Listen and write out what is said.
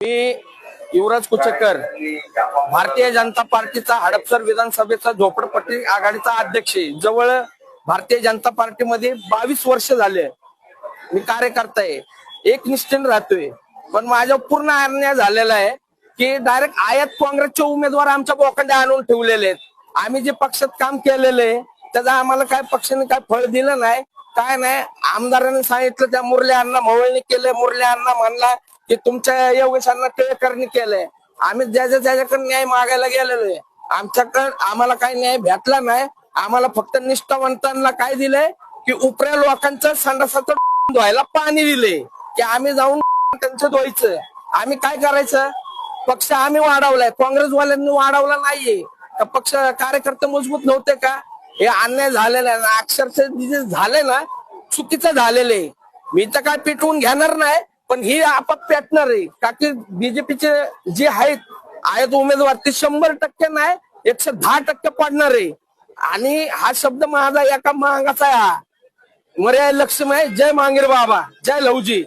मी युवराज कुचेकर, भारतीय जनता पार्टीचा हडपसर विधानसभेचा झोपडपट्टी आघाडीचा अध्यक्ष आहे. जवळ भारतीय जनता पार्टीमध्ये 22 वर्ष झाले मी कार्यकर्ता आहे, एकनिष्ठेने राहतोय. पण माझ्या पूर्ण अन्याय झालेला आहे की डायरेक्ट आयात काँग्रेसचे उमेदवार आमच्या बोकांडे आणून ठेवलेले आहेत. आम्ही जे पक्षात काम केलेलं आहे त्याचा आम्हाला काय पक्षाने काय फळ दिलं नाही, काय नाही. आमदारांनी सांगितलं त्या मुरली अण्णा मोहोळनी केले. मुरली अण्णा म्हणला की तुमच्या योगेशांना टिळेकरांनी केलंय. आम्ही ज्याच्याकडे न्याय मागायला गेलेलो आहे, आमच्याकडे आम्हाला काही न्याय भेटला नाही. आम्हाला फक्त निष्ठावंतांना काय दिलंय की उपऱ्या लोकांचं संडासाचं धुवायला पाणी दिले की आम्ही जाऊन त्यांचं धुवायचं. आम्ही काय करायचं? पक्ष आम्ही वाढवलाय, काँग्रेसवाल्यांनी वाढवला नाहीये का? पक्ष कार्यकर्ते मजबूत नव्हते का? हे अन्याय झालेला आहे. अक्षरशः जे झाले ना चुकीचं झालेलं आहे. मी तर काय पेटवून घेणार नाही, पण ही आपत पेटणार आहे का की बीजेपीचे जे आहेत उमेदवार ते 100% नाही 110% पडणार आहे. आणि हा शब्द माझा एका मागाचा आहे, हा मर्यादा लक्ष्मी आहे. जय मांगीर बाबा, जय लवजी.